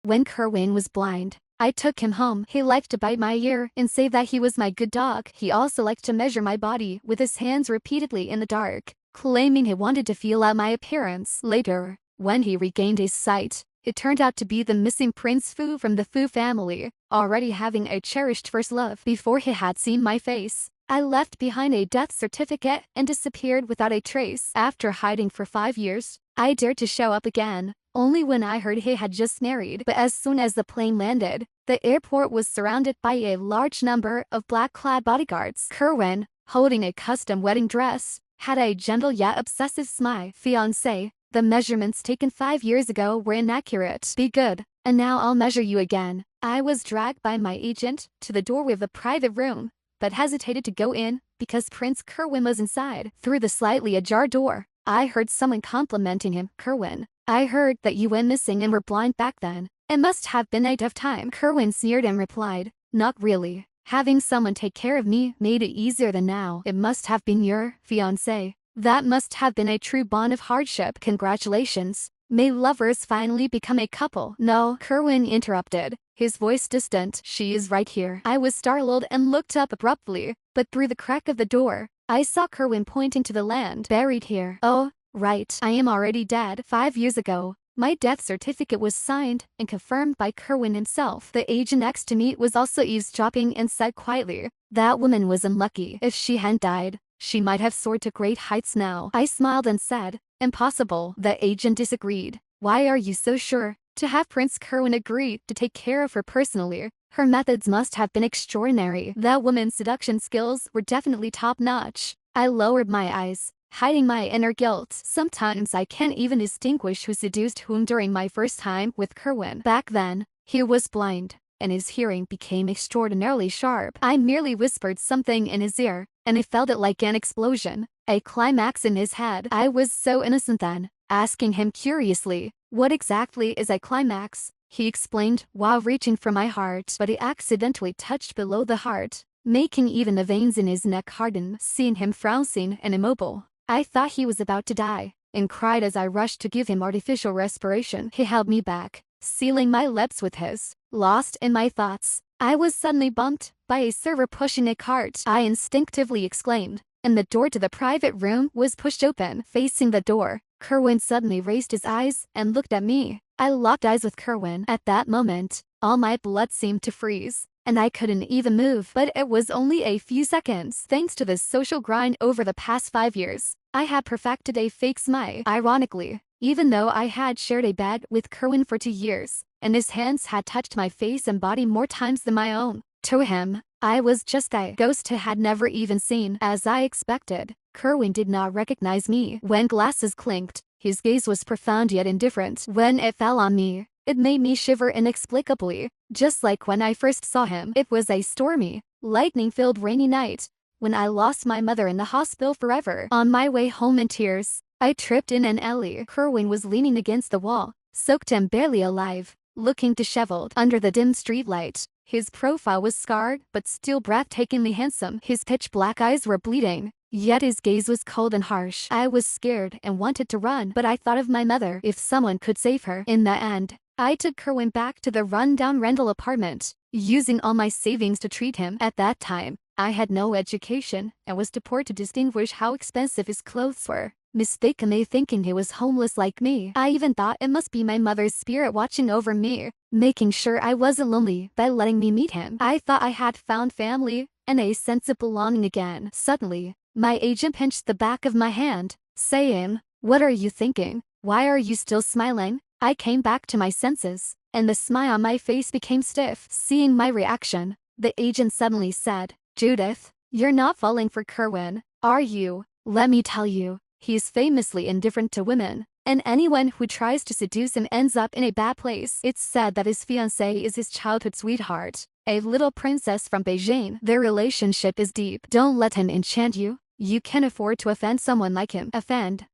When Kerwin was blind, I took him home. He liked to bite my ear and say that he was my good dog. He also liked to measure my body with his hands repeatedly in the dark, claiming he wanted to feel out my appearance. Later, when he regained his sight, it turned out to be the missing Prince Fu from the Fu family, already having a cherished first love. Before he had seen my face, I left behind a death certificate and disappeared without a trace. After hiding for 5 years, I dared to show up again, only when I heard he had just married. But as soon as the plane landed, the airport was surrounded by a large number of black-clad bodyguards. Kerwin, holding a custom wedding dress, had a gentle yet obsessive smile. "Fiancé, the measurements taken 5 years ago were inaccurate. Be good, and now I'll measure you again." I was dragged by my agent to the doorway of the private room, but hesitated to go in because Prince Kerwin was inside. Through the slightly ajar door, I heard someone complimenting him. "Kerwin, I heard that you went missing and were blind back then. It must have been a tough time." Kerwin sneered and replied, "Not really. Having someone take care of me made it easier than now." "It must have been your fiancé. That must have been a true bond of hardship. Congratulations. May lovers finally become a couple." "No," Kerwin interrupted, his voice distant. "She is right here." I was startled and looked up abruptly, but through the crack of the door, I saw Kerwin pointing to the land. "Buried here." "Oh, right. I am already dead. 5 years ago, my death certificate was signed and confirmed by Kerwin himself." The agent next to me was also eavesdropping and said quietly, "That woman was unlucky. If she hadn't died, she might have soared to great heights now." I smiled and said, "Impossible." The agent disagreed. "Why are you so sure?" To have Prince Kerwin agree to take care of her personally, her methods must have been extraordinary. That woman's seduction skills were definitely top-notch. I lowered my eyes, hiding my inner guilt. Sometimes I can't even distinguish who seduced whom during my first time with Kerwin. Back then, he was blind, and his hearing became extraordinarily sharp. I merely whispered something in his ear, and he felt it like an explosion, a climax in his head. I was so innocent then, asking him curiously, "What exactly is a climax?" He explained while reaching for my heart, but he accidentally touched below the heart, making even the veins in his neck harden. Seeing him frowning and immobile, I thought he was about to die, and cried as I rushed to give him artificial respiration. He held me back, sealing my lips with his. Lost in my thoughts, I was suddenly bumped by a server pushing a cart. I instinctively exclaimed, and the door to the private room was pushed open. Facing the door, Kerwin suddenly raised his eyes and looked at me. I locked eyes with Kerwin. At that moment, all my blood seemed to freeze, and I couldn't even move. But it was only a few seconds. Thanks to the social grind over the past 5 years, I had perfected a fake smile. Ironically, even though I had shared a bed with Kerwin for 2 years, and his hands had touched my face and body more times than my own, to him, I was just a ghost he had never even seen. As I expected, Kerwin did not recognize me. When glasses clinked, his gaze was profound yet indifferent. When it fell on me, it made me shiver inexplicably, just like when I first saw him. It was a stormy, lightning-filled rainy night, when I lost my mother in the hospital forever. On my way home in tears, I tripped in an alley. Kerwin was leaning against the wall, soaked and barely alive, looking disheveled under the dim streetlight. His profile was scarred but still breathtakingly handsome. His pitch-black eyes were bleeding, yet his gaze was cold and harsh. I was scared and wanted to run, but I thought of my mother. If someone could save her. In the end, I took Kerwin back to the run-down rental apartment, using all my savings to treat him. At that time, I had no education and was too poor to distinguish how expensive his clothes were, mistakenly thinking he was homeless like me. I even thought it must be my mother's spirit watching over me, making sure I wasn't lonely by letting me meet him. I thought I had found family and a sense of belonging again. Suddenly, my agent pinched the back of my hand, saying, "What are you thinking? Why are you still smiling?" I came back to my senses, and the smile on my face became stiff. Seeing my reaction, the agent suddenly said, "Judith, you're not falling for Kerwin, are you? Let me tell you, he's famously indifferent to women, and anyone who tries to seduce him ends up in a bad place." It's said that his fiancée is his childhood sweetheart, a little princess from Beijing. Their relationship is deep. Don't let him enchant you. You can't afford to offend someone like him. Offend?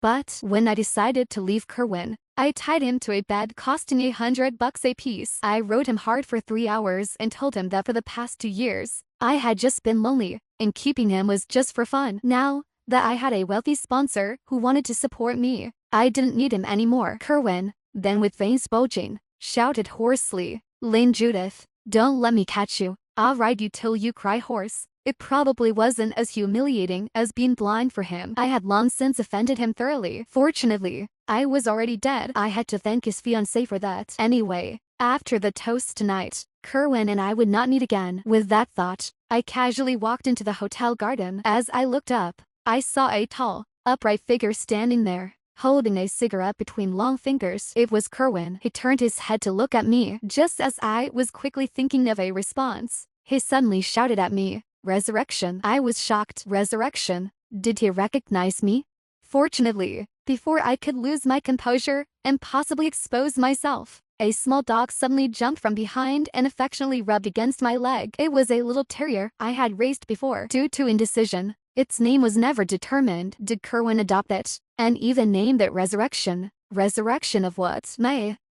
But when I decided to leave Kerwin, I tied him to a bed costing $100 a piece. I rode him hard for 3 hours and told him that for the past 2 years, I had just been lonely, and keeping him was just for fun. Now that I had a wealthy sponsor who wanted to support me, I didn't need him anymore. Kerwin, then with veins bulging, shouted hoarsely. Lane Judith, don't let me catch you. I'll ride you till you cry horse. It probably wasn't as humiliating as being blind for him. I had long since offended him thoroughly. Fortunately, I was already dead. I had to thank his fiancée for that. Anyway, after the toast tonight, Kerwin and I would not meet again. With that thought, I casually walked into the hotel garden. As I looked up, I saw a tall, upright figure standing there, holding a cigarette between long fingers. It was Kerwin. He turned his head to look at me. Just as I was quickly thinking of a response, he suddenly shouted at me, "Resurrection." I was shocked. Resurrection? Did he recognize me? Fortunately, before I could lose my composure and possibly expose myself, a small dog suddenly jumped from behind and affectionately rubbed against my leg. It was a little terrier I had raised before. Due to indecision, its name was never determined. Did Kerwin adopt it, and even named it Resurrection? Resurrection of what?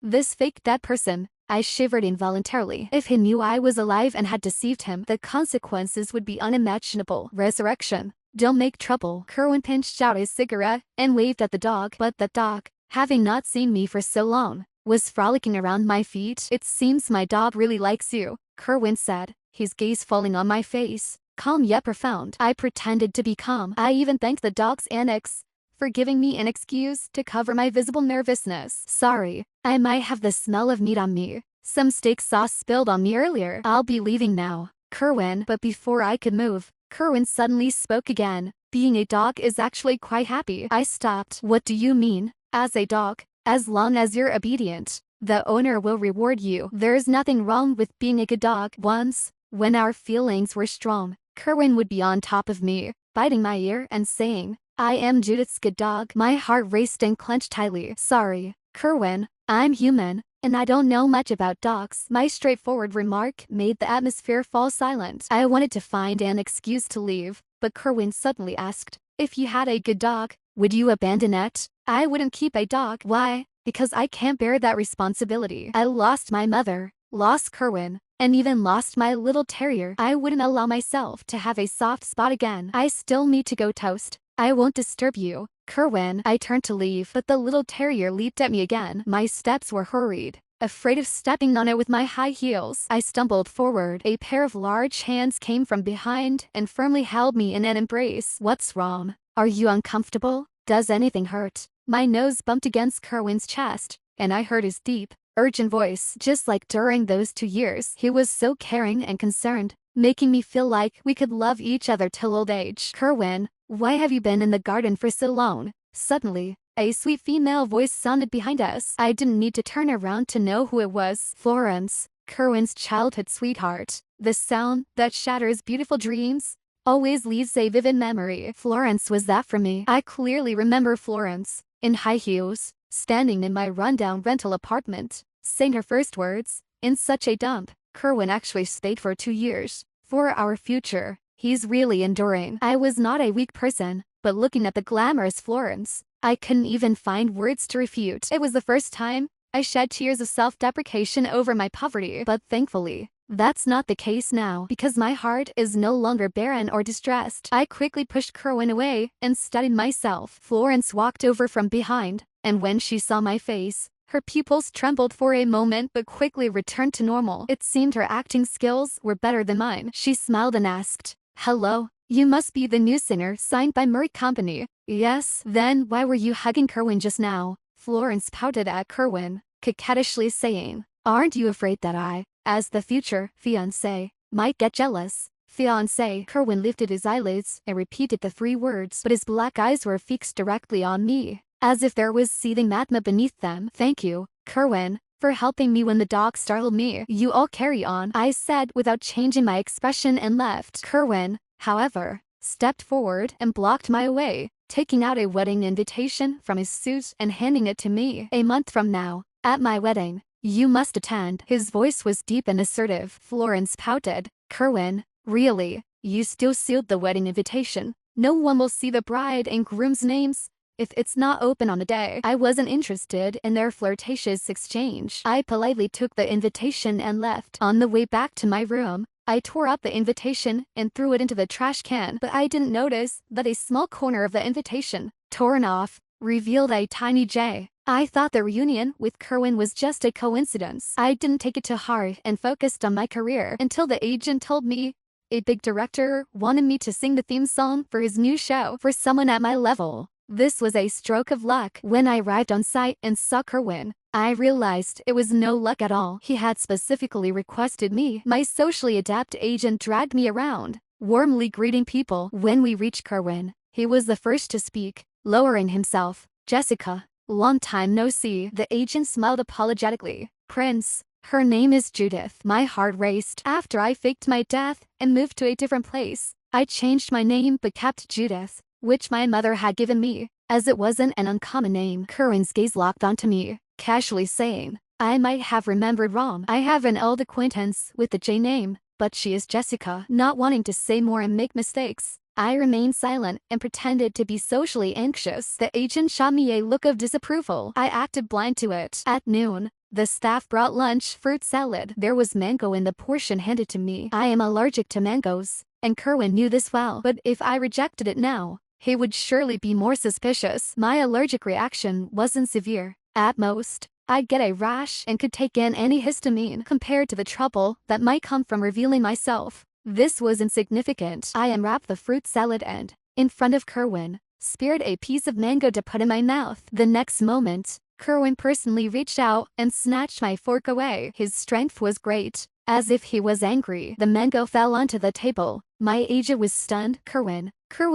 This fake dead person. I shivered involuntarily. If he knew I was alive and had deceived him, the consequences would be unimaginable. Resurrection. Don't make trouble. Kerwin pinched out his cigarette and waved at the dog. But the dog, having not seen me for so long, was frolicking around my feet. It seems my dog really likes you, Kerwin said, his gaze falling on my face, calm yet profound. I pretended to be calm. I even thanked the dog's annex for giving me an excuse to cover my visible nervousness. Sorry, I might have the smell of meat on me. Some steak sauce spilled on me earlier. I'll be leaving now, Kerwin. But before I could move, Kerwin suddenly spoke again. Being a dog is actually quite happy. I stopped. What do you mean? As a dog, as long as you're obedient, the owner will reward you. There's nothing wrong with being a good dog. Once, when our feelings were strong, Kerwin would be on top of me, biting my ear and saying, "I am Judith's good dog." My heart raced and clenched tightly. Sorry, Kerwin, I'm human, and I don't know much about dogs. My straightforward remark made the atmosphere fall silent. I wanted to find an excuse to leave, but Kerwin suddenly asked, "If you had a good dog, would you abandon it?" I wouldn't keep a dog. Why? Because I can't bear that responsibility. I lost my mother, lost Kerwin, and even lost my little terrier. I wouldn't allow myself to have a soft spot again. I still need to go toast. I won't disturb you, Kerwin. I turned to leave, but the little terrier leaped at me again. My steps were hurried. Afraid of stepping on it with my high heels, I stumbled forward. A pair of large hands came from behind and firmly held me in an embrace. What's wrong? Are you uncomfortable? Does anything hurt? My nose bumped against Kerwin's chest, and I heard his deep, urgent voice. Just like during those 2 years, he was so caring and concerned, making me feel like we could love each other till old age. Kerwin, why have you been in the garden for so long? Suddenly, a sweet female voice sounded behind us. I didn't need to turn around to know who it was. Florence, Kerwin's childhood sweetheart. The sound that shatters beautiful dreams always leaves a vivid memory. Florence was that for me. I clearly remember Florence, in high heels, standing in my rundown rental apartment, saying her first words, in such a dump. Kerwin actually stayed for 2 years. For our future. He's really enduring. I was not a weak person, but looking at the glamorous Florence, I couldn't even find words to refute. It was the first time I shed tears of self-deprecation over my poverty. But thankfully, that's not the case now, because my heart is no longer barren or distressed. I quickly pushed Kerwin away and steadied myself. Florence walked over from behind, and when she saw my face, her pupils trembled for a moment but quickly returned to normal. It seemed her acting skills were better than mine. She smiled and asked, "Hello, you must be the new singer signed by Accompany." "Yes." "Then why were you hugging Kerwin just now?" Florence pouted at Kerwin, coquettishly saying, "Aren't you afraid that I, as the future fiancé, might get jealous?" "Fiancé." Kerwin lifted his eyelids and repeated the 3 words, but his black eyes were fixed directly on me, as if there was seething magma beneath them. "Thank you, Kerwin, for helping me when the dog startled me." "You all carry on," I said without changing my expression and left. Kerwin, however, stepped forward and blocked my way, taking out a wedding invitation from his suit and handing it to me. "A month from now, at my wedding, you must attend." His voice was deep and assertive. Florence pouted. "Kerwin, really? You still sealed the wedding invitation? No one will see the bride and groom's names if it's not open on the day?" I wasn't interested in their flirtatious exchange. I politely took the invitation and left. On the way back to my room, I tore up the invitation and threw it into the trash can, but I didn't notice that a small corner of the invitation, torn off, revealed a tiny J I thought the reunion with Kerwin was just a coincidence. I didn't take it to heart and focused on my career until the agent told me a big director wanted me to sing the theme song for his new show for someone at my level. This was a stroke of luck. When I arrived on site and saw Kerwin, I realized it was no luck at all. He had specifically requested me. My socially adept agent dragged me around, warmly greeting people. When we reached Kerwin, he was the first to speak, lowering himself. "Jessica, long time no see." The agent smiled apologetically. "Prince, her name is Judith." My heart raced. After I faked my death and moved to a different place, I changed my name but kept Judith, which my mother had given me, as it wasn't an uncommon name. Kerwin's gaze locked onto me, casually saying, "I might have remembered wrong. I have an old acquaintance with the J name, but she is Jessica." Not wanting to say more and make mistakes, I remained silent and pretended to be socially anxious. The agent shot me a look of disapproval. I acted blind to it. At noon, the staff brought lunch, fruit salad. There was mango in the portion handed to me. I am allergic to mangoes, and Kerwin knew this well. But if I rejected it now, he would surely be more suspicious. My allergic reaction wasn't severe. At most, I'd get a rash and could take in any histamine compared to the trouble that might come from revealing myself. This was insignificant. I unwrapped the fruit salad and, in front of Kerwin, speared a piece of mango to put in my mouth. The next moment, Kerwin personally reached out and snatched my fork away. His strength was great. As if he was angry, the mango fell onto the table. My agent was stunned. Kerwin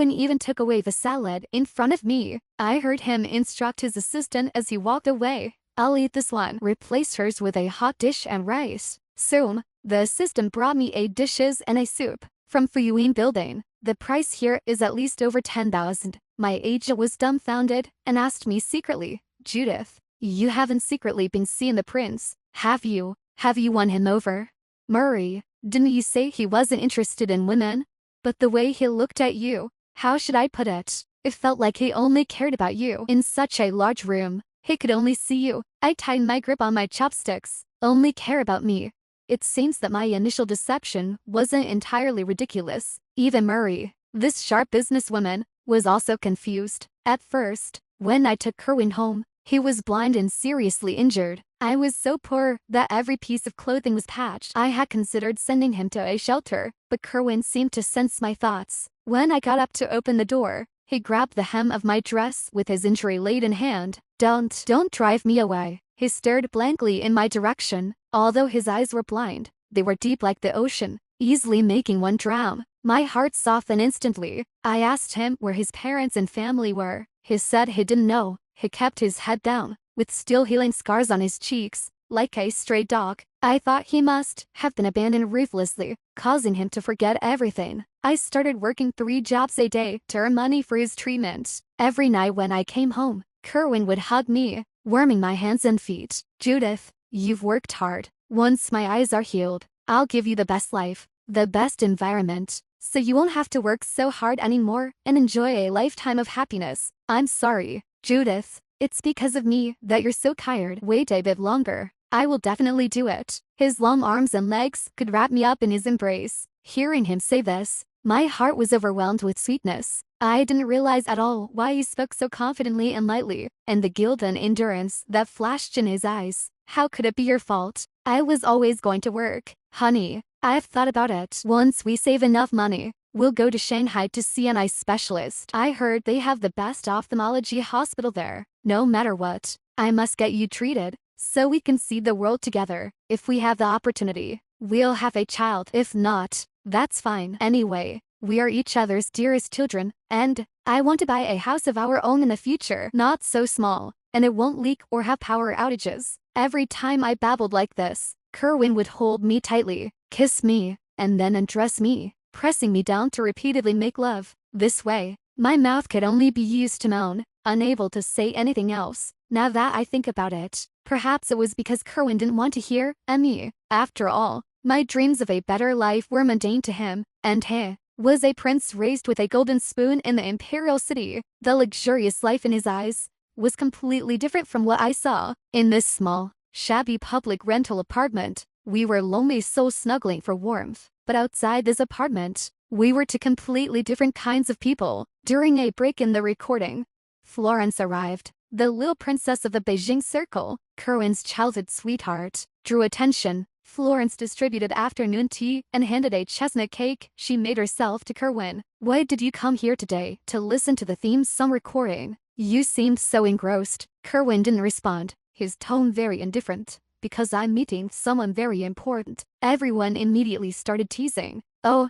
even took away the salad in front of me. I heard him instruct his assistant as he walked away. "I'll eat this one." Replace hers with a hot dish and rice. Soon, the assistant brought me 8 dishes and a soup from Fuyuan Building. "The price here is at least over 10,000. My agent was dumbfounded and asked me secretly, "Judith, you haven't secretly been seeing the prince, have you? Have you won him over?" "Murray, didn't you say he wasn't interested in women? But the way he looked at you, how should I put it? It felt like he only cared about you." In such a large room, he could only see you. I tightened my grip on my chopsticks. "Only care about me." It seems that my initial deception wasn't entirely ridiculous. Even Murray, this sharp businesswoman, was also confused. At first, when I took Kerwin home, he was blind and seriously injured. I was so poor that every piece of clothing was patched. I had considered sending him to a shelter, but Kerwin seemed to sense my thoughts. When I got up to open the door, he grabbed the hem of my dress with his injury-laden hand. Don't drive me away." He stared blankly in my direction. Although his eyes were blind, they were deep like the ocean, easily making one drown. My heart softened instantly. I asked him where his parents and family were. He said he didn't know. He kept his head down, with still healing scars on his cheeks, like a stray dog. I thought he must have been abandoned ruthlessly, causing him to forget everything. I started working 3 jobs a day to earn money for his treatment. Every night when I came home, Kerwin would hug me, warming my hands and feet. "Judith, you've worked hard. Once my eyes are healed, I'll give you the best life, the best environment, so you won't have to work so hard anymore and enjoy a lifetime of happiness." "I'm sorry, Judith. It's because of me that you're so tired." "Wait a bit longer. I will definitely do it." His long arms and legs could wrap me up in his embrace. Hearing him say this, my heart was overwhelmed with sweetness. I didn't realize at all why he spoke so confidently and lightly, and the guilt and endurance that flashed in his eyes. "How could it be your fault? I was always going to work." "Honey, I've thought about it. Once we save enough money, we'll go to Shanghai to see an eye specialist. I heard they have the best ophthalmology hospital there. No matter what, I must get you treated, so we can see the world together. If we have the opportunity, we'll have a child. If not, that's fine. Anyway, we are each other's dearest children, and I want to buy a house of our own in the future. Not so small, and it won't leak or have power outages." Every time I babbled like this, Kerwin would hold me tightly, kiss me, and then undress me, pressing me down to repeatedly make love. This way, my mouth could only be used to moan, unable to say anything else. Now that I think about it, perhaps it was because Kerwin didn't want to hear me. After all, my dreams of a better life were mundane to him, and he was a prince raised with a golden spoon in the imperial city. The luxurious life in his eyes was completely different from what I saw. In this small, shabby public rental apartment, we were lonely souls snuggling for warmth. But outside this apartment, we were 2 completely different kinds of people. During a break in the recording, Florence arrived. the little princess of the Beijing circle, Kerwin's childhood sweetheart, drew attention. Florence distributed afternoon tea and handed a chestnut cake she made herself to Kerwin. "Why did you come here today? To listen to the theme song recording? You seemed so engrossed." Kerwin didn't respond, his tone very indifferent. "Because I'm meeting someone very important." Everyone immediately started teasing. Oh.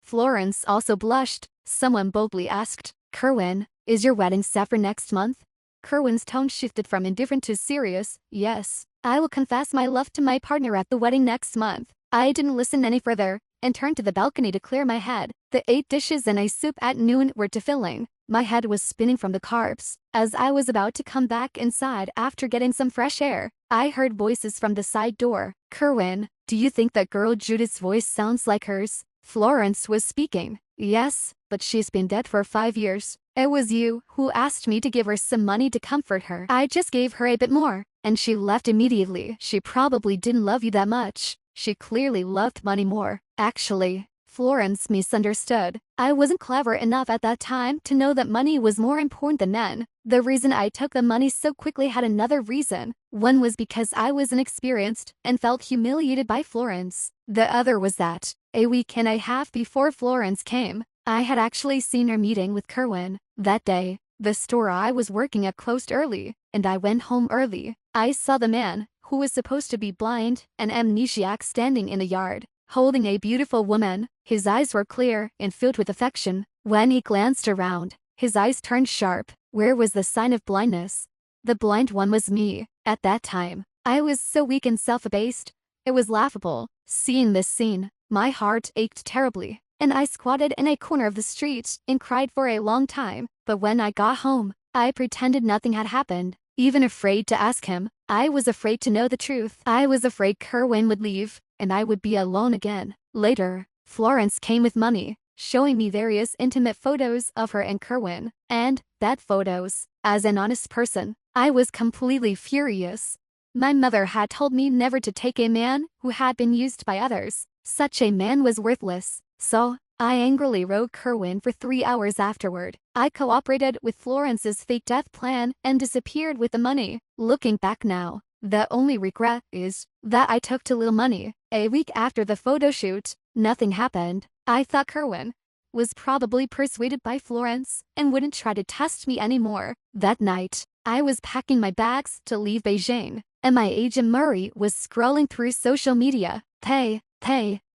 Florence also blushed. Someone boldly asked, "Kerwin, is your wedding set for next month?" Kerwin's tone shifted from indifferent to serious. "Yes, I will confess my love to my partner at the wedding next month." I didn't listen any further and turned to the balcony to clear my head. The 8 dishes and a soup at noon were too filling. My head was spinning from the carbs. As I was about to come back inside after getting some fresh air, I heard voices from the side door. "Kerwin, do you think that girl Judith's voice sounds like hers?" Florence was speaking. "Yes, but she's been dead for 5 years. It was you who asked me to give her some money to comfort her. I just gave her a bit more, and she left immediately. She probably didn't love you that much. She clearly loved money more." Actually, Florence misunderstood. I wasn't clever enough at that time to know that money was more important than men. The reason I took the money so quickly had another reason. One was because I was inexperienced and felt humiliated by Florence. The other was that, a week and a half before Florence came, I had actually seen her meeting with Kerwin. That day, the store I was working at closed early, and I went home early. I saw the man, who was supposed to be blind and amnesiac, standing in the yard, holding a beautiful woman. His eyes were clear and filled with affection. When he glanced around, his eyes turned sharp. Where was the sign of blindness? The blind one was me. At that time, I was so weak and self-abased. It was laughable. Seeing this scene, my heart ached terribly, and I squatted in a corner of the street and cried for a long time. But when I got home, I pretended nothing had happened, even afraid to ask him. I was afraid to know the truth. I was afraid Kerwin would leave, and I would be alone again. Later, Florence came with money, showing me various intimate photos of her and Kerwin, and bad photos. As an honest person, I was completely furious. My mother had told me never to take a man who had been used by others. Such a man was worthless. So, I angrily wrote Kerwin for 3 hours afterward. I cooperated with Florence's fake death plan and disappeared with the money. Looking back now, the only regret is that I took too little money. A week after the photo shoot, nothing happened. I thought Kerwin was probably persuaded by Florence and wouldn't try to test me anymore. That night, I was packing my bags to leave Beijing, and my agent Murray was scrolling through social media. Hey,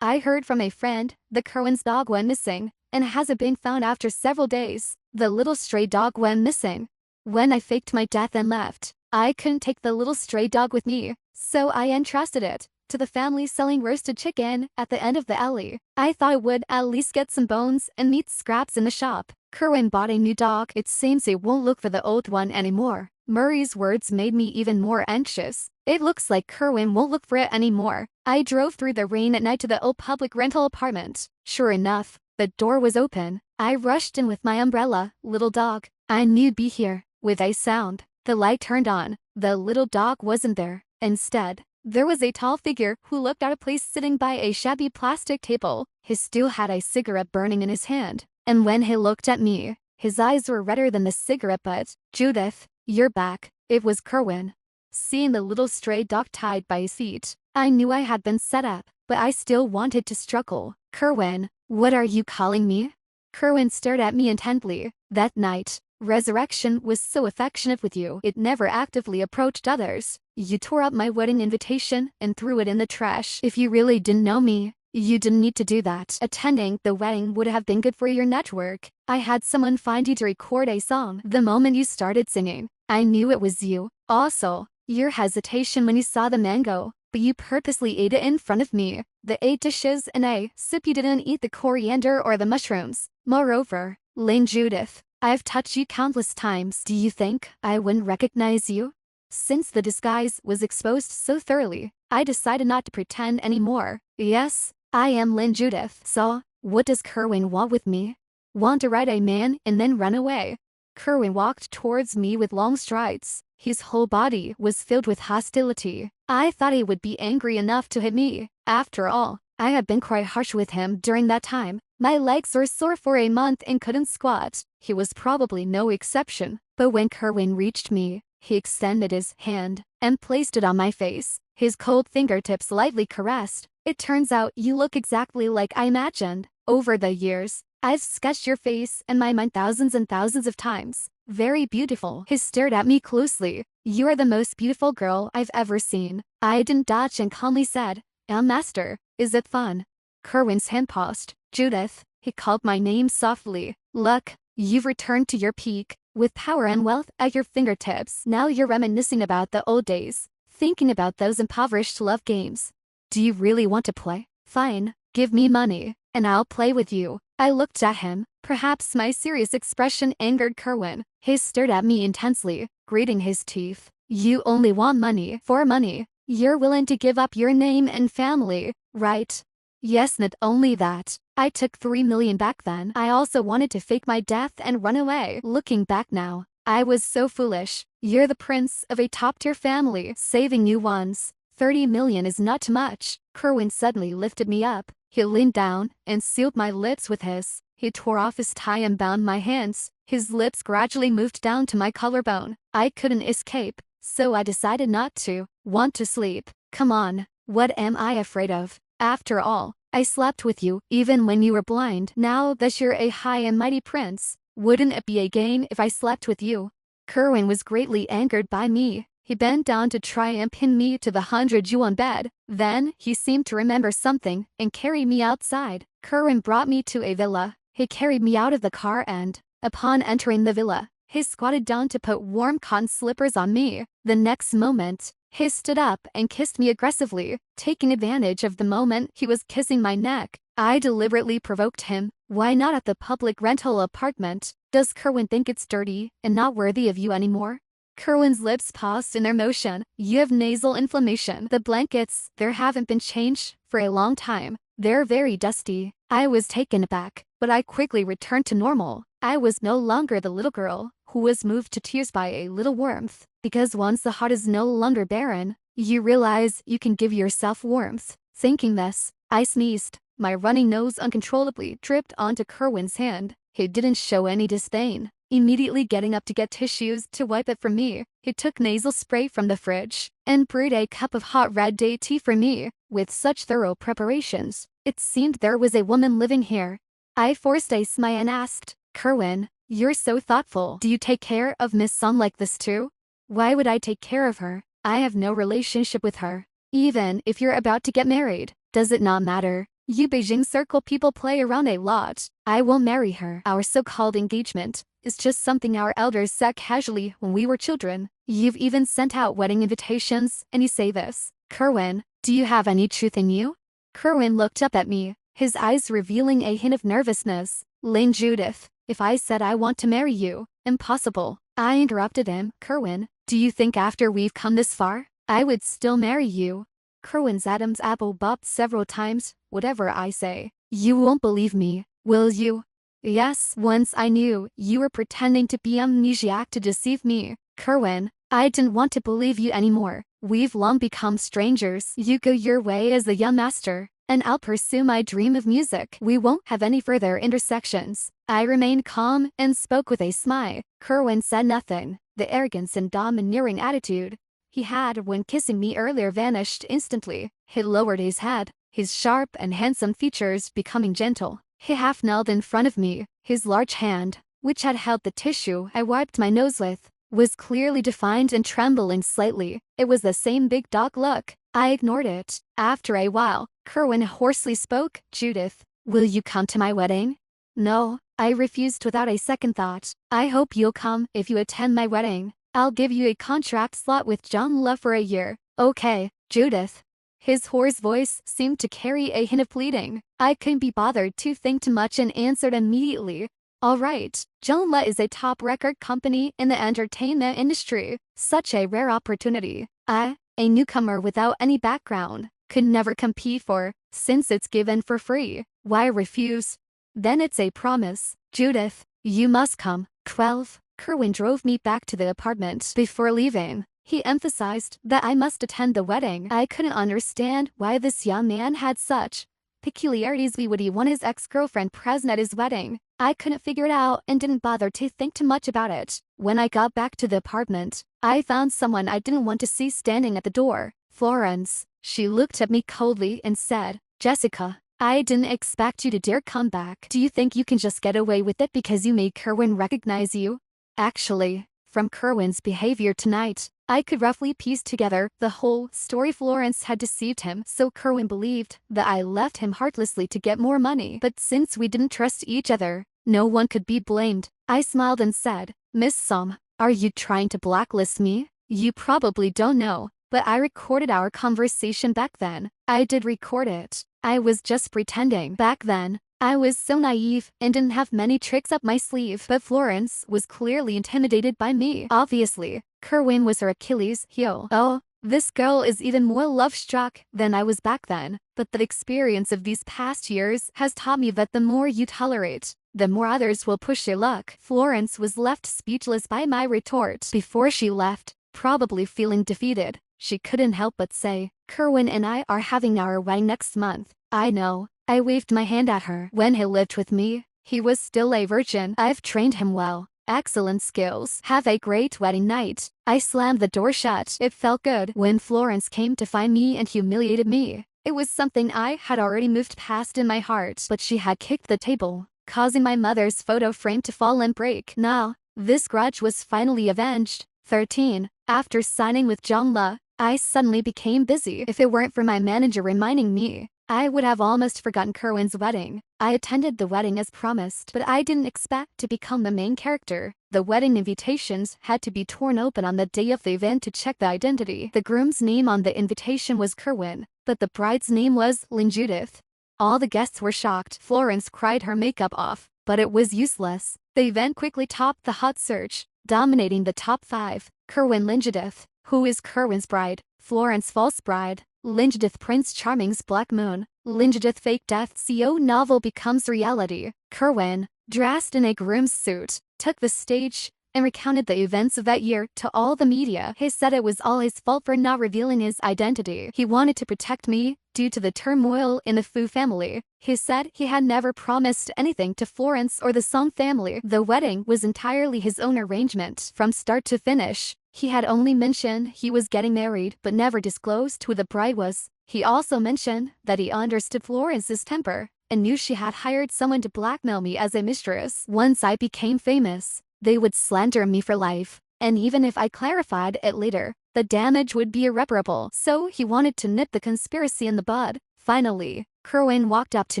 I heard from a friend that Kerwin's dog went missing and hasn't been found after several days. The little stray dog went missing. When I faked my death and left, I couldn't take the little stray dog with me, so I entrusted it to the family selling roasted chicken at the end of the alley. I thought I would at least get some bones and meat scraps in the shop. Kerwin bought a new dog. It seems he won't look for the old one anymore. Murray's words made me even more anxious. It looks like Kerwin won't look for it anymore. I drove through the rain at night to the old public rental apartment. Sure enough, the door was open. I rushed in with my umbrella. "Little dog, I knew you'd be here." With a sound, the light turned on. The little dog wasn't there. Instead, there was a tall figure who looked out of place sitting by a shabby plastic table. He still had a cigarette burning in his hand, and when he looked at me, his eyes were redder than the cigarette butt. "Judith, you're back." It was Kerwin. Seeing the little stray dog tied by his feet, I knew I had been set up, but I still wanted to struggle. "Kerwin, what are you calling me?" Kerwin stared at me intently. That night, Resurrection was so affectionate with you. It never actively approached others. You tore up my wedding invitation and threw it in the trash. If you really didn't know me, you didn't need to do that. Attending the wedding would have been good for your network. I had someone find you to record a song. The moment you started singing, I knew it was you. Also, your hesitation when you saw the mango, but you purposely ate it in front of me. The 8 dishes and a soup, you didn't eat the coriander or the mushrooms. Moreover, Lane Judith, I've touched you countless times. Do you think I wouldn't recognize you? Since the disguise was exposed so thoroughly, I decided not to pretend anymore. Yes, I am Lynn Judith. So, what does Kerwin want with me? Want to ride a man and then run away? Kerwin walked towards me with long strides. His whole body was filled with hostility. I thought he would be angry enough to hit me. After all, I had been quite harsh with him during that time. My legs were sore for a month and couldn't squat. He was probably no exception. But when Kerwin reached me, he extended his hand and placed it on my face. His cold fingertips lightly caressed. It turns out you look exactly like I imagined. Over the years, I've sketched your face in my mind thousands and thousands of times. Very beautiful. He stared at me closely. You are the most beautiful girl I've ever seen. I didn't dodge and calmly said, Master, is it fun? Kerwin's hand paused. Judith, he called my name softly. Look, you've returned to your peak, with power and wealth at your fingertips. Now you're reminiscing about the old days, thinking about those impoverished love games. Do you really want to play? Fine, give me money, and I'll play with you. I looked at him. Perhaps my serious expression angered Kerwin. He stared at me intensely, grating his teeth. You only want money. For money, you're willing to give up your name and family, right? Yes, not only that. I took 3 million back then. I also wanted to fake my death and run away. Looking back now, I was so foolish. You're the prince of a top-tier family, saving new ones. 30 million is not too much. Kerwin suddenly lifted me up. He leaned down and sealed my lips with his. He tore off his tie and bound my hands. His lips gradually moved down to my collarbone. I couldn't escape, so I decided not to. Want to sleep? Come on. What am I afraid of? After all, I slept with you even when you were blind. Now that you're a high and mighty prince, wouldn't it be a gain if I slept with you? Kerwin was greatly angered by me. He bent down to try and pin me to the 100 yuan bed. Then, he seemed to remember something and carried me outside. Kerwin brought me to a villa. He carried me out of the car and, upon entering the villa, he squatted down to put warm cotton slippers on me. The next moment, he stood up and kissed me aggressively, taking advantage of the moment he was kissing my neck. I deliberately provoked him. Why not at the public rental apartment? Does Kerwin think it's dirty and not worthy of you anymore? Kerwin's lips paused in their motion. You have nasal inflammation. The blankets, there haven't been changed for a long time. They're very dusty. I was taken aback, but I quickly returned to normal. I was no longer the little girl who was moved to tears by a little warmth. Because once the heart is no longer barren, you realize you can give yourself warmth. Thinking this, I sneezed. My running nose uncontrollably dripped onto Kerwin's hand. He didn't show any disdain. Immediately getting up to get tissues to wipe it from me, he took nasal spray from the fridge and brewed a cup of hot red day tea for me. With such thorough preparations, it seemed there was a woman living here. I forced a smile and asked, Kerwin, you're so thoughtful. Do you take care of Miss Song like this too? Why would I take care of her? I have no relationship with her. Even if you're about to get married, does it not matter? You Beijing circle people play around a lot. I will marry her. Our so-called engagement is just something our elders said casually when we were children. You've even sent out wedding invitations, and you say this. Kerwin, do you have any truth in you? Kerwin looked up at me, his eyes revealing a hint of nervousness. Lane Judith, if I said I want to marry you, impossible. I interrupted him. Kerwin, do you think after we've come this far, I would still marry you? Kerwin's Adam's apple bopped several times. Whatever I say, you won't believe me, will you? Yes, once I knew you were pretending to be amnesiac to deceive me. Kerwin, I didn't want to believe you anymore. We've long become strangers. You go your way as the young master, and I'll pursue my dream of music. We won't have any further intersections. I remained calm and spoke with a smile. Kerwin said nothing. The arrogance and domineering attitude he had when kissing me earlier vanished instantly. He lowered his head, his sharp and handsome features becoming gentle. He half knelt in front of me. His large hand, which had held the tissue I wiped my nose with, was clearly defined and trembling slightly. It was the same big dog look. I ignored it. After a while, Kerwin hoarsely spoke. Judith, will you come to my wedding? No, I refused without a second thought. I hope you'll come. If you attend my wedding, I'll give you a contract slot with John Love for a year. Okay, Judith. His hoarse voice seemed to carry a hint of pleading. I couldn't be bothered to think too much and answered immediately. All right, John Love is a top record company in the entertainment industry. Such a rare opportunity. I, a newcomer without any background, could never compete for, since it's given for free. Why refuse? Then it's a promise. Judith, you must come. 12. Kerwin drove me back to the apartment. Before leaving, he emphasized that I must attend the wedding. I couldn't understand why this young man had such peculiarities would he want his ex-girlfriend present at his wedding? I couldn't figure it out and didn't bother to think too much about it. When I got back to the apartment, I found someone I didn't want to see standing at the door. Florence. She looked at me coldly and said, "Jessica, I didn't expect you to dare come back. Do you think you can just get away with it because you made Kerwin recognize you?" Actually, from Kerwin's behavior tonight, I could roughly piece together the whole story. Florence had deceived him, so Kerwin believed that I left him heartlessly to get more money. But since we didn't trust each other, no one could be blamed. I smiled and said, "Miss Som, are you trying to blacklist me? You probably don't know, but I recorded our conversation back then." I did record it. I was just pretending. Back then, I was so naive and didn't have many tricks up my sleeve, but Florence was clearly intimidated by me. Obviously, Kerwin was her Achilles heel. Oh, this girl is even more love-struck than I was back then. But the experience of these past years has taught me that the more you tolerate, the more others will push your luck. Florence was left speechless by my retort. Before she left, probably feeling defeated, she couldn't help but say, "Kerwin and I are having our wedding next month." I know. I waved my hand at her. When he lived with me, he was still a virgin. I've trained him well. Excellent skills. Have a great wedding night. I slammed the door shut. It felt good when Florence came to find me and humiliated me. It was something I had already moved past in my heart, but she had kicked the table, causing my mother's photo frame to fall and break. Now, this grudge was finally avenged. 13. After signing with Jongla, I suddenly became busy. If it weren't for my manager reminding me, I would have almost forgotten Kerwin's wedding. I attended the wedding as promised, but I didn't expect to become the main character. The wedding invitations had to be torn open on the day of the event to check the identity. The groom's name on the invitation was Kerwin, but the bride's name was Lynn Judith. All the guests were shocked. Florence cried her makeup off, but it was useless. The event quickly topped the hot search, dominating the top 5. Kerwin Lynn Judith. Who is Kerwin's bride? Florence false bride. Lynn Judith Prince Charming's Black Moon. Lynn Judith fake death CO novel becomes reality. Kerwin, dressed in a groom's suit, took the stage and recounted the events of that year to all the media. He said it was all his fault for not revealing his identity. He wanted to protect me due to the turmoil in the Fu family. He said he had never promised anything to Florence or the Song family. The wedding was entirely his own arrangement from start to finish. He had only mentioned he was getting married but never disclosed who the bride was. He also mentioned that he understood Florence's temper and knew she had hired someone to blackmail me as a mistress. Once I became famous, they would slander me for life, and even if I clarified it later, the damage would be irreparable. So he wanted to nip the conspiracy in the bud. Finally, Kerwin walked up to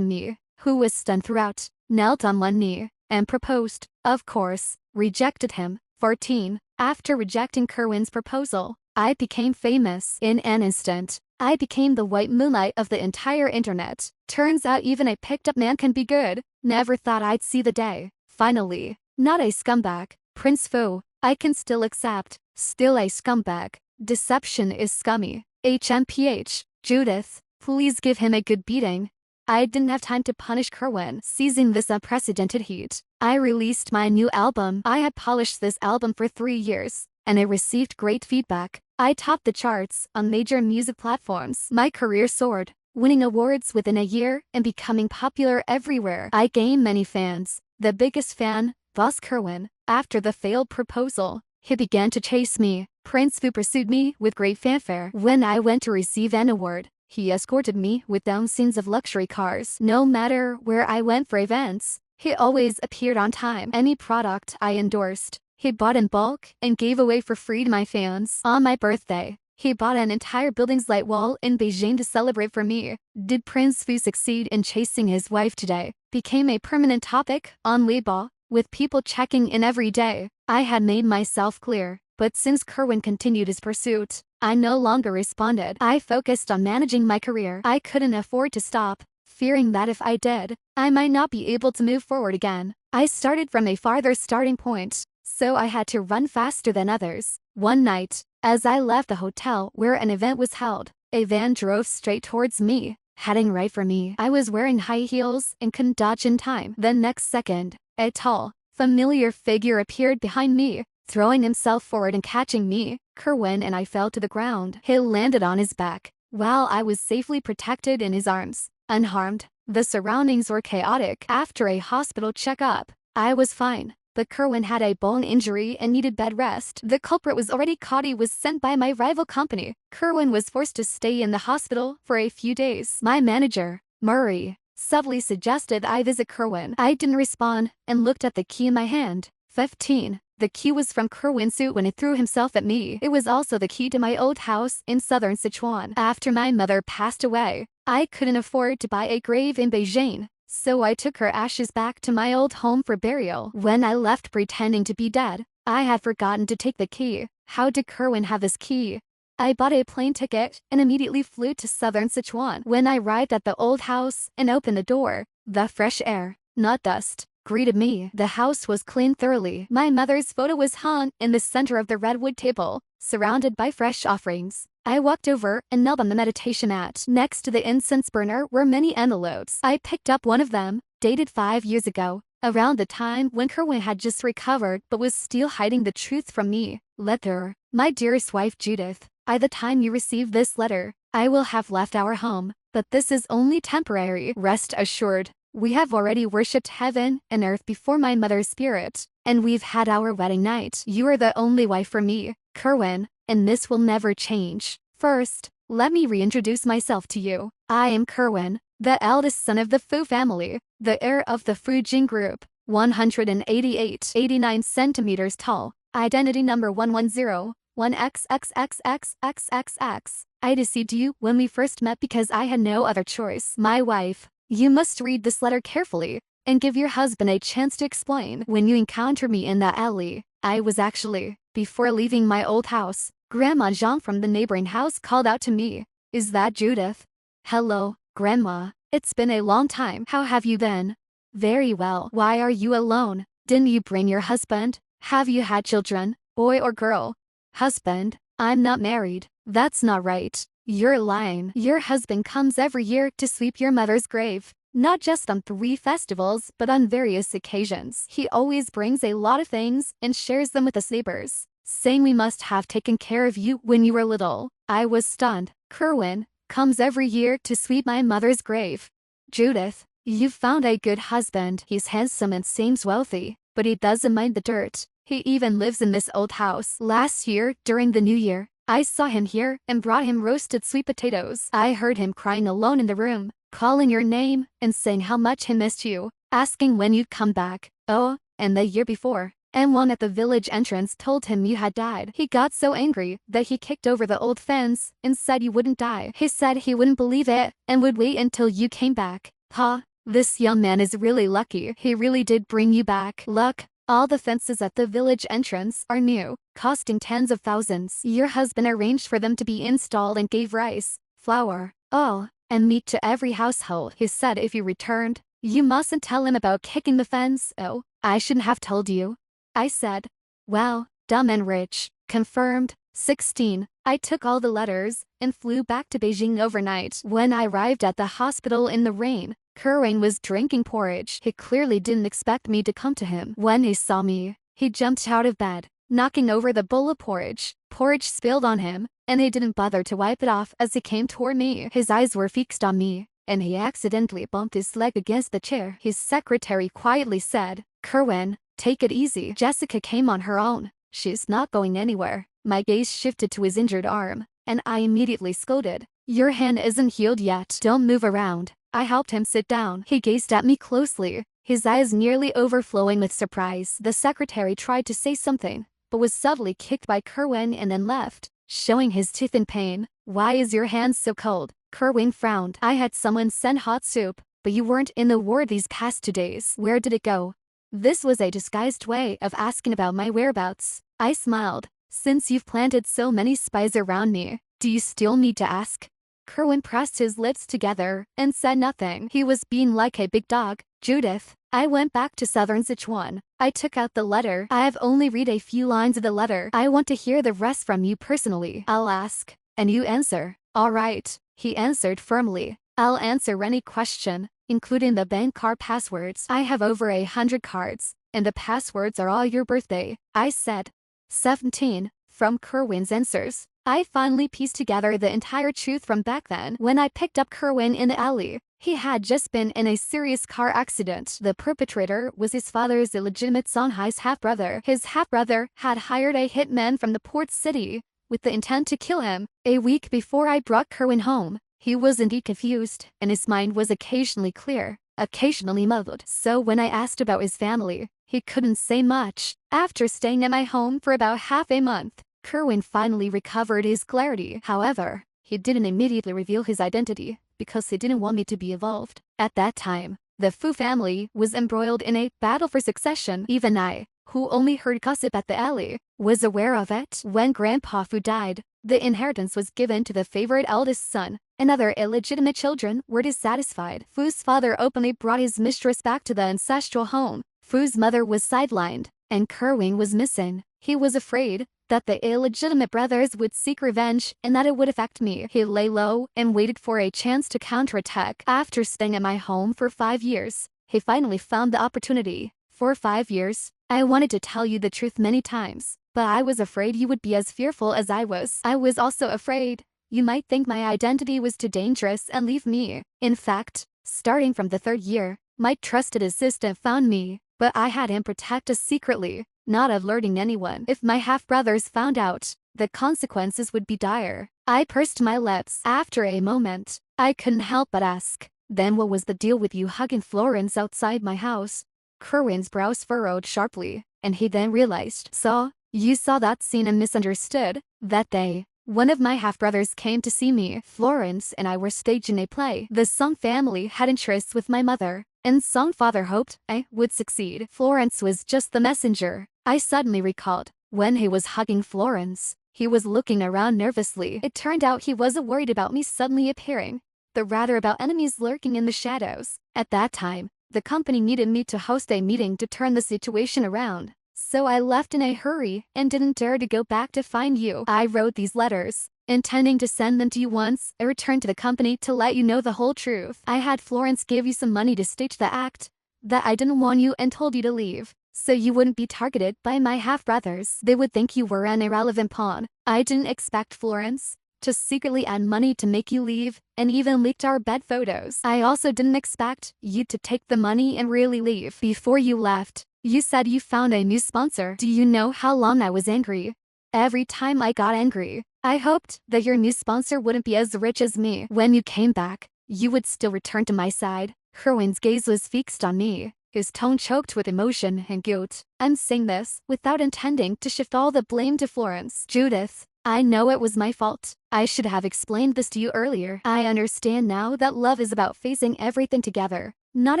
me, who was stunned throughout, knelt on one knee, and proposed. Of course, rejected him. 14. After rejecting Kerwin's proposal, I became famous. In an instant, I became the white moonlight of the entire internet. Turns out even a picked-up man can be good. Never thought I'd see the day. Finally, not a scumbag. Prince Fu, I can still accept. Still a scumbag. Deception is scummy. HMPH. Judith, please give him a good beating. I didn't have time to punish Kerwin. Seizing this unprecedented heat, I released my new album. I had polished this album for 3 years, and it received great feedback. I topped the charts on major music platforms. My career soared, winning awards within a year and becoming popular everywhere. I gained many fans. The biggest fan, Boss Kerwin. After the failed proposal, he began to chase me. Prince Fu pursued me with great fanfare. When I went to receive an award, he escorted me with thousands of luxury cars. No matter where I went for events, he always appeared on time. Any product I endorsed, he bought in bulk and gave away for free to my fans. On my birthday, he bought an entire building's light wall in Beijing to celebrate for me. Did Prince Fu succeed in chasing his wife today? Became a permanent topic on Weibo, with people checking in every day. I had made myself clear, but since Kerwin continued his pursuit, I no longer responded. I focused on managing my career. I couldn't afford to stop, fearing that if I did, I might not be able to move forward again. I started from a farther starting point, so I had to run faster than others. One night, as I left the hotel where an event was held, a van drove straight towards me, heading right for me. I was wearing high heels and couldn't dodge in time. The next second, a tall, familiar figure appeared behind me, throwing himself forward and catching me. Kerwin and I fell to the ground. He landed on his back, while I was safely protected in his arms. unharmed. The surroundings were chaotic. After a hospital checkup, I was fine. But Kerwin had a bone injury and needed bed rest. The culprit was already caught. He was sent by my rival company. Kerwin was forced to stay in the hospital for a few days. My manager, Murray, subtly suggested I visit Kerwin. I didn't respond and looked at the key in my hand. 15. The key was from Kerwin's suit when he threw himself at me. It was also the key to my old house in southern Sichuan. After my mother passed away, I couldn't afford to buy a grave in Beijing, so I took her ashes back to my old home for burial. When I left pretending to be dead, I had forgotten to take the key. How did Kerwin have this key? I bought a plane ticket and immediately flew to southern Sichuan. When I arrived at the old house and opened the door, the fresh air, not dust, greeted me. The house was cleaned thoroughly. My mother's photo was hung in the center of the redwood table, surrounded by fresh offerings. I walked over and knelt on the meditation mat. Next to the incense burner were many envelopes. I picked up one of them, dated 5 years ago, around the time when Kerwin had just recovered but was still hiding the truth from me. Letter. My dearest wife Judith, by the time you receive this letter, I will have left our home, but this is only temporary. Rest assured, we have already worshipped heaven and earth before my mother's spirit, and we've had our wedding night. You are the only wife for me, Kerwin, and this will never change. First, let me reintroduce myself to you. I am Kerwin, the eldest son of the Fu family, the heir of the Fu Jing group, 188-89 centimeters tall, identity number 1101XXXXXXX. I deceived you when we first met because I had no other choice. My wife, you must read this letter carefully and give your husband a chance to explain. When you encounter me in the alley, I was actually, before leaving my old house, Grandma Zhang from the neighboring house called out to me, "Is that Judith?" "Hello, Grandma. It's been a long time. How have you been?" "Very well." "Why are you alone? Didn't you bring your husband? Have you had children, boy or girl?" "Husband? I'm not married." "That's not right. You're lying. Your husband comes every year to sweep your mother's grave. Not just on 3 festivals, but on various occasions. He always brings a lot of things and shares them with us neighbors, saying we must have taken care of you when you were little." I was stunned. "Kerwin comes every year to sweep my mother's grave." "Judith, you've found a good husband. He's handsome and seems wealthy, but he doesn't mind the dirt. He even lives in this old house. Last year, during the New Year, I saw him here and brought him roasted sweet potatoes. I heard him crying alone in the room, calling your name and saying how much he missed you, asking when you'd come back. Oh, and the year before, and one at the village entrance told him you had died. He got so angry that he kicked over the old fence and said you wouldn't die. He said he wouldn't believe it and would wait until you came back." "Huh, this young man is really lucky. He really did bring you back." "Look, all the fences at the village entrance are new, costing tens of thousands. Your husband arranged for them to be installed and gave rice, flour, oil, and meat to every household. He said if you returned, you mustn't tell him about kicking the fence." "Oh, I shouldn't have told you." I said. "Well, dumb and rich." Confirmed. 16. I took all the letters and flew back to Beijing overnight. When I arrived at the hospital in the rain, Kerwin was drinking porridge. He clearly didn't expect me to come to him. When he saw me, he jumped out of bed, knocking over the bowl of porridge. Porridge spilled on him, and he didn't bother to wipe it off as he came toward me. His eyes were fixed on me, and he accidentally bumped his leg against the chair. His secretary quietly said, "Kerwin, take it easy. Jessica came on her own. She's not going anywhere." My gaze shifted to his injured arm, and I immediately scolded, "Your hand isn't healed yet. Don't move around." I helped him sit down. He gazed at me closely, his eyes nearly overflowing with surprise. The secretary tried to say something, but was subtly kicked by Kerwin and then left, showing his teeth in pain. "Why is your hand so cold?" Kerwin frowned. "I had someone send hot soup, but you weren't in the ward these past 2 days. Where did it go?" This was a disguised way of asking about my whereabouts. I smiled. "Since you've planted so many spies around me, do you still need to ask?" Kerwin pressed his lips together and said nothing. He was being like a big dog. "Judith." I went back to southern Sichuan. I took out the letter. "I have only read a few lines of the letter. I want to hear the rest from you personally." "I'll ask, and you answer." "All right," he answered firmly. "I'll answer any question, including the bank card passwords. I have over 100 cards, and the passwords are all your birthday." I said. 17. From Kerwin's answers, I finally pieced together the entire truth from back then when I picked up Kerwin in the alley. He had just been in a serious car accident. The perpetrator was his father's illegitimate Songhai's half-brother. His half-brother had hired a hitman from the port city with the intent to kill him. A week before I brought Kerwin home, he was indeed confused, and his mind was occasionally clear, occasionally muddled. So when I asked about his family, he couldn't say much. After staying at my home for about half a month, Kerwin finally recovered his clarity. However, he didn't immediately reveal his identity because he didn't want me to be involved. At that time, the Fu family was embroiled in a battle for succession. Even I, who only heard gossip at the alley, was aware of it. When Grandpa Fu died, the inheritance was given to the favorite eldest son, and other illegitimate children were dissatisfied. Fu's father openly brought his mistress back to the ancestral home. Fu's mother was sidelined, and Kerwin was missing. He was afraid that the illegitimate brothers would seek revenge and that it would affect me. He lay low and waited for a chance to counterattack. After staying at my home for 5 years, he finally found the opportunity. For 5 years, I wanted to tell you the truth many times, but I was afraid you would be as fearful as I was. I was also afraid you might think my identity was too dangerous and leave me. In fact, starting from the 3rd year, my trusted assistant found me, but I had him protect us secretly, not alerting anyone. If my half-brothers found out, the consequences would be dire. I pursed my lips. After a moment, I couldn't help but ask, then what was the deal with you hugging Florence outside my house? Kerwin's brows furrowed sharply, and he then realized. So, you saw that scene and misunderstood. That day, one of my half-brothers came to see me. Florence and I were staging a play. The Song family had interests with my mother, and Song father hoped I would succeed. Florence was just the messenger. I suddenly recalled, when he was hugging Florence, he was looking around nervously. It turned out he wasn't worried about me suddenly appearing, but rather about enemies lurking in the shadows. At that time, the company needed me to host a meeting to turn the situation around. So I left in a hurry and didn't dare to go back to find you. I wrote these letters, intending to send them to you once I returned to the company to let you know the whole truth. I had Florence give you some money to stage the act that I didn't want you and told you to leave, so you wouldn't be targeted by my half-brothers. They would think you were an irrelevant pawn. I didn't expect Florence to secretly add money to make you leave, and even leaked our bed photos. I also didn't expect you to take the money and really leave. Before you left, you said you found a new sponsor. Do you know how long I was angry? Every time I got angry, I hoped that your new sponsor wouldn't be as rich as me. When you came back, you would still return to my side. Kerwin's gaze was fixed on me, his tone choked with emotion and guilt. I'm saying this without intending to shift all the blame to Florence. Judith, I know it was my fault. I should have explained this to you earlier. I understand now that love is about facing everything together, not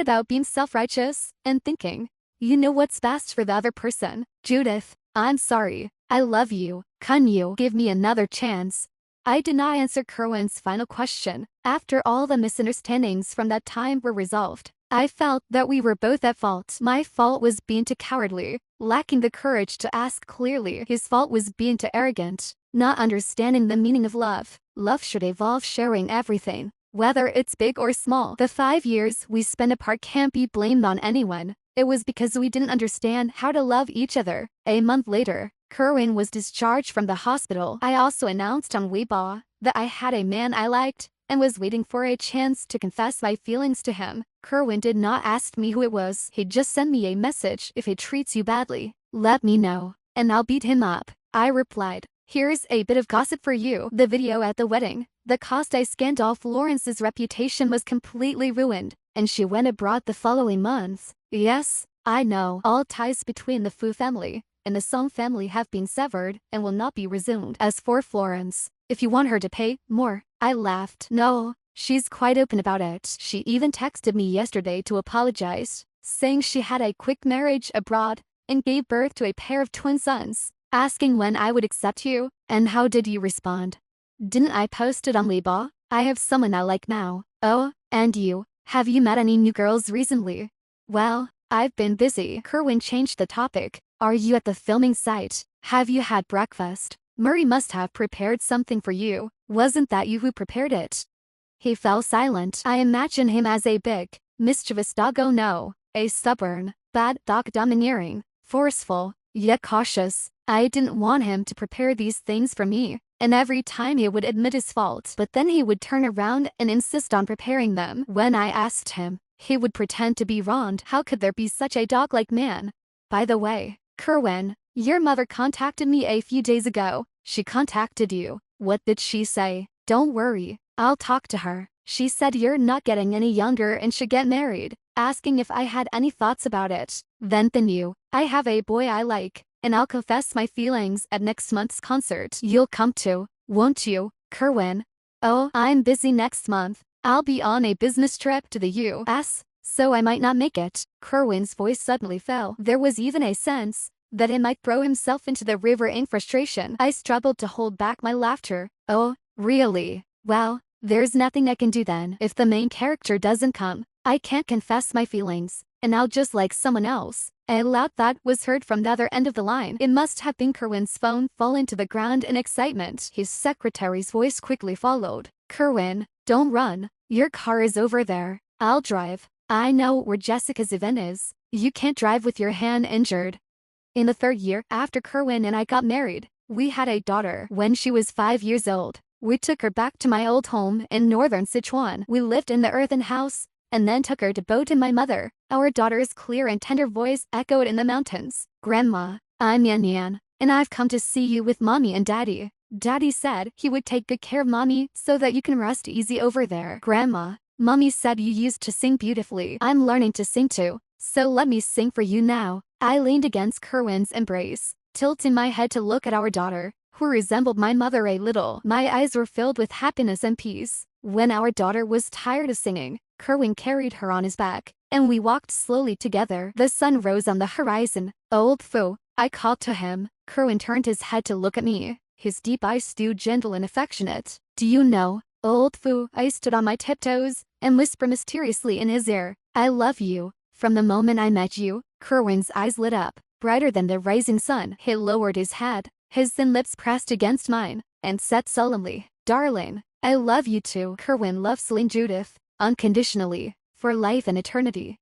about being self-righteous and thinking you know what's best for the other person. Judith, I'm sorry. I love you. Can you give me another chance? I did not answer Kerwin's final question. After all the misunderstandings from that time were resolved, I felt that we were both at fault. My fault was being too cowardly, lacking the courage to ask clearly. His fault was being too arrogant, not understanding the meaning of love. Love should involve sharing everything, whether it's big or small. The 5 years we spent apart can't be blamed on anyone. It was because we didn't understand how to love each other. A month later, Kerwin was discharged from the hospital. I also announced on Weibo that I had a man I liked and was waiting for a chance to confess my feelings to him. Kerwin did not ask me who it was. He just sent me a message. If he treats you badly, let me know, and I'll beat him up. I replied, here's a bit of gossip for you. The video at the wedding, the Costa scandal. Florence's reputation was completely ruined, and she went abroad the following month. Yes, I know. All ties between the Fu family and the Song family have been severed and will not be resumed. As for Florence, if you want her to pay more, I laughed. No, she's quite open about it. She even texted me yesterday to apologize, saying she had a quick marriage abroad and gave birth to a pair of twin sons, asking when I would accept you. And how did you respond? Didn't I post it on Weibo? I have someone I like now. Oh, and you, have you met any new girls recently? Well, I've been busy. Kerwin changed the topic. Are you at the filming site? Have you had breakfast? Murray must have prepared something for you. Wasn't that you who prepared it? He fell silent. I imagine him as a big, mischievous dog. Oh no, a stubborn, bad dog, domineering, forceful, yet cautious. I didn't want him to prepare these things for me. and every time he would admit his fault, but then he would turn around and insist on preparing them. When I asked him, he would pretend to be wronged. How could there be such a dog-like man? By the way, Kerwin, your mother contacted me a few days ago. She contacted you. What did she say? Don't worry, I'll talk to her. She said you're not getting any younger and should get married, asking if I had any thoughts about it. Then you, I have a boy I like, and I'll confess my feelings at next month's concert. You'll come to, won't you, Kerwin? Oh, I'm busy next month. I'll be on a business trip to the US, so I might not make it. Kerwin's voice suddenly fell. There was even a sense that he might throw himself into the river in frustration. I struggled to hold back my laughter. Oh, really? Well, there's nothing I can do then. If the main character doesn't come, I can't confess my feelings, and I'll just like someone else. A loud thud was heard from the other end of the line. It must have been Kerwin's phone falling to the ground in excitement. His secretary's voice quickly followed. Kerwin, don't run. Your car is over there. I'll drive. I know where Jessica's event is. You can't drive with your hand injured. In the 3rd year after Kerwin and I got married, we had a daughter. When she was 5 years old, we took her back to my old home in northern Sichuan. We lived in the earthen house, and then took her to boat in my mother. Our daughter's clear and tender voice echoed in the mountains. Grandma, I'm Yan Yan, and I've come to see you with Mommy and Daddy. Daddy said he would take good care of Mommy so that you can rest easy over there. Grandma, Mommy said you used to sing beautifully. I'm learning to sing too, so let me sing for you now. I leaned against Kerwin's embrace, tilting my head to look at our daughter, who resembled my mother a little. My eyes were filled with happiness and peace. When our daughter was tired of singing, Kerwin carried her on his back, and we walked slowly together. The sun rose on the horizon. Old Fu, I called to him. Kerwin turned his head to look at me, his deep eyes still gentle and affectionate. Do you know, Old Fu? I stood on my tiptoes and whispered mysteriously in his ear, I love you. From the moment I met you, Kerwin's eyes lit up, brighter than the rising sun. He lowered his head, his thin lips pressed against mine, and said solemnly, Darling, I love you too. Kerwin loved Celine Judith, unconditionally, for life and eternity.